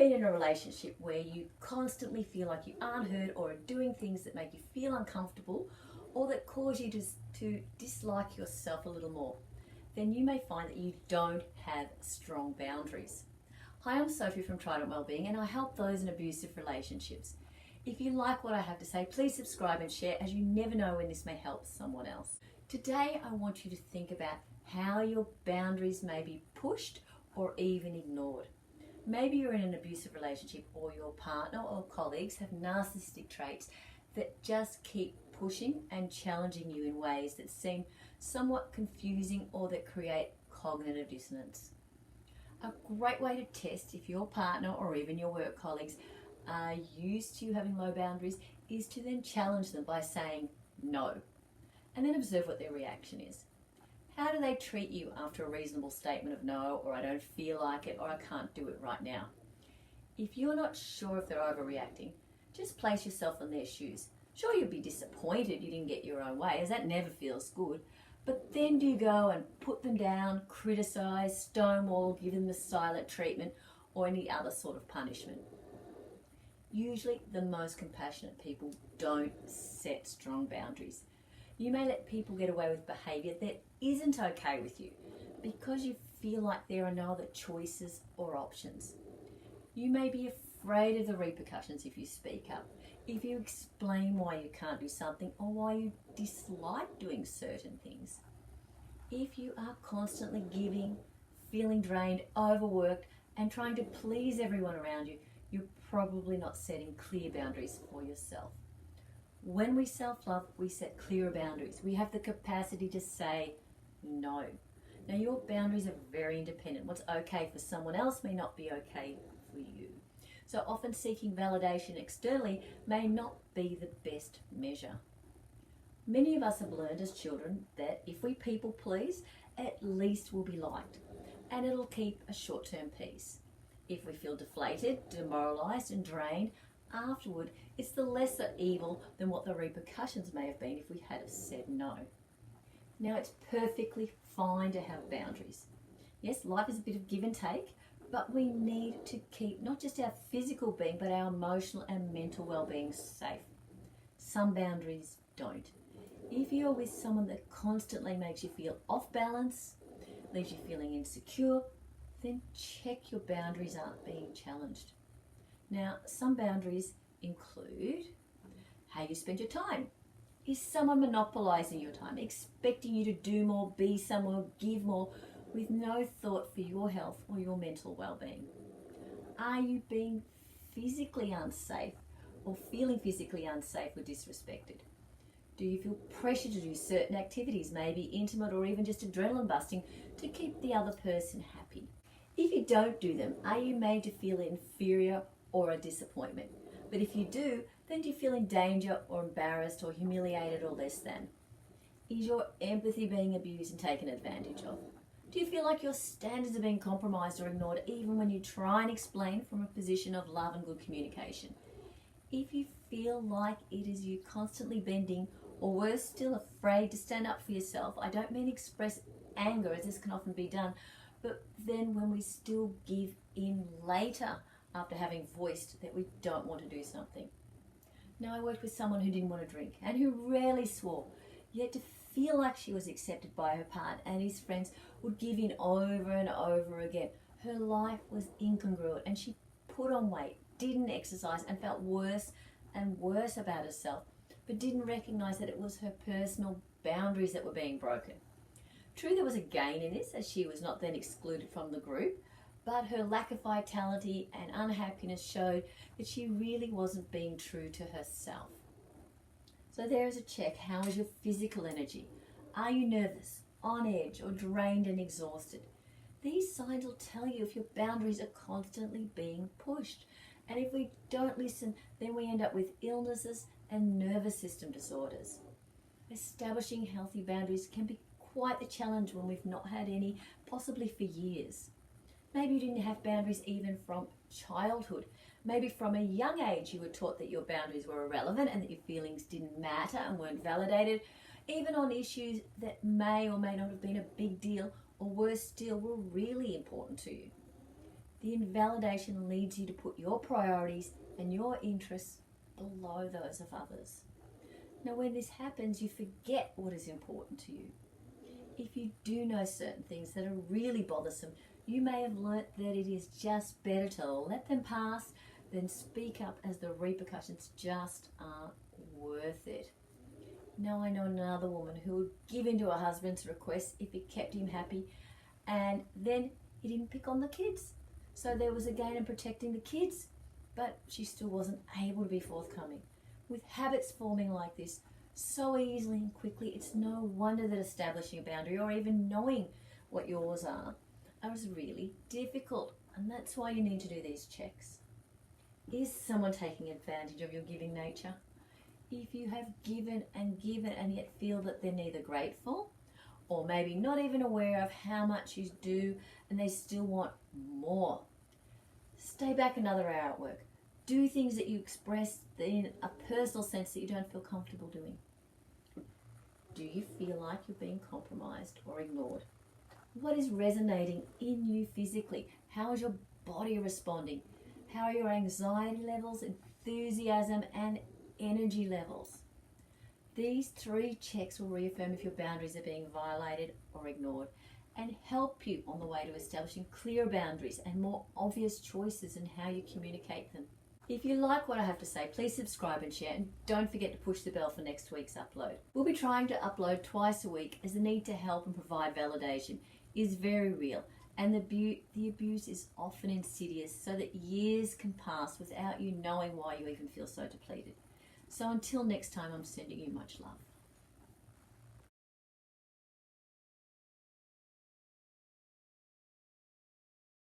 been in a relationship where you constantly feel like you aren't heard or are doing things that make you feel uncomfortable or that cause you to dislike yourself a little more, then you may find that you don't have strong boundaries. Hi, I'm Sophie from Trident Wellbeing, and I help those in abusive relationships. If you like what I have to say, please subscribe and share, as you never know when this may help someone else. Today, I want you to think about how your boundaries may be pushed or even ignored. Maybe you're in an abusive relationship, or your partner or colleagues have narcissistic traits that just keep pushing and challenging you in ways that seem somewhat confusing or that create cognitive dissonance. A great way to test if your partner or even your work colleagues are used to having low boundaries is to then challenge them by saying no, and then observe what their reaction is. How do they treat you after a reasonable statement of no, or I don't feel like it, or I can't do it right now? If you're not sure if they're overreacting, just place yourself in their shoes. Sure, you'll be disappointed you didn't get your own way, as that never feels good. But then do you go and put them down, criticise, stonewall, give them the silent treatment, or any other sort of punishment? Usually the most compassionate people don't set strong boundaries. You may let people get away with behaviour that isn't okay with you because you feel like there are no other choices or options. You may be afraid of the repercussions if you speak up, if you explain why you can't do something or why you dislike doing certain things. If you are constantly giving, feeling drained, overworked, and trying to please everyone around you, you're probably not setting clear boundaries for yourself. When we self-love, we set clearer boundaries. We have the capacity to say no. Now, your boundaries are very independent. What's okay for someone else may not be okay for you. So often seeking validation externally may not be the best measure. Many of us have learned as children that if we people please, at least we'll be liked, and it'll keep a short-term peace. If we feel deflated, demoralised and drained, afterward, it's the lesser evil than what the repercussions may have been if we had said no. Now, it's perfectly fine to have boundaries. Yes, life is a bit of give and take, but we need to keep not just our physical being, but our emotional and mental well-being safe. Some boundaries don't. If you're with someone that constantly makes you feel off balance, leaves you feeling insecure, then check your boundaries aren't being challenged. Now, some boundaries include how you spend your time. Is someone monopolising your time, expecting you to do more, be somewhere, give more, with no thought for your health or your mental well-being? Are you being physically unsafe or feeling physically unsafe or disrespected? Do you feel pressure to do certain activities, maybe intimate or even just adrenaline busting, to keep the other person happy? If you don't do them, are you made to feel inferior or a disappointment? But if you do, then do you feel in danger or embarrassed or humiliated or less than? Is your empathy being abused and taken advantage of? Do you feel like your standards are being compromised or ignored even when you try and explain from a position of love and good communication? If you feel like it is you constantly bending, or worse still, afraid to stand up for yourself, I don't mean express anger, as this can often be done, but then when we still give in later after having voiced that we don't want to do something. Now, I worked with someone who didn't want to drink and who rarely swore, yet to feel like she was accepted by her partner and his friends would give in over and over again. Her life was incongruent and she put on weight, didn't exercise, and felt worse and worse about herself, but didn't recognise that it was her personal boundaries that were being broken. True, there was a gain in this, as she was not then excluded from the group, but her lack of vitality and unhappiness showed that she really wasn't being true to herself. So there is a check. How is your physical energy? Are you nervous, on edge, or drained and exhausted? These signs will tell you if your boundaries are constantly being pushed. And if we don't listen, then we end up with illnesses and nervous system disorders. Establishing healthy boundaries can be quite the challenge when we've not had any, possibly for years. Maybe you didn't have boundaries even from childhood. Maybe from a young age you were taught that your boundaries were irrelevant and that your feelings didn't matter and weren't validated, even on issues that may or may not have been a big deal, or worse still, were really important to you. The invalidation leads you to put your priorities and your interests below those of others. Now, when this happens, you forget what is important to you. If you do know certain things that are really bothersome, you may have learnt that it is just better to let them pass than speak up, as the repercussions just aren't worth it. Now, I know another woman who would give in to her husband's request if it kept him happy, and then he didn't pick on the kids. So there was a gain in protecting the kids, but she still wasn't able to be forthcoming. With habits forming like this so easily and quickly, it's no wonder that establishing a boundary or even knowing what yours are is really difficult, and that's why you need to do these checks. Is someone taking advantage of your giving nature? If you have given and yet feel that they're neither grateful or maybe not even aware of how much you do and they still want more, stay back another hour at work. Do things that you express in a personal sense that you don't feel comfortable doing. Do you feel like you're being compromised or ignored? What is resonating in you physically? How is your body responding? How are your anxiety levels, enthusiasm, and energy levels? These 3 checks will reaffirm if your boundaries are being violated or ignored and help you on the way to establishing clearer boundaries and more obvious choices in how you communicate them. If you like what I have to say, please subscribe and share, and don't forget to push the bell for next week's upload. We'll be trying to upload twice a week, as the need to help and provide validation is very real, and the abuse is often insidious, so that years can pass without you knowing why you even feel so depleted. So until next time, I'm sending you much love.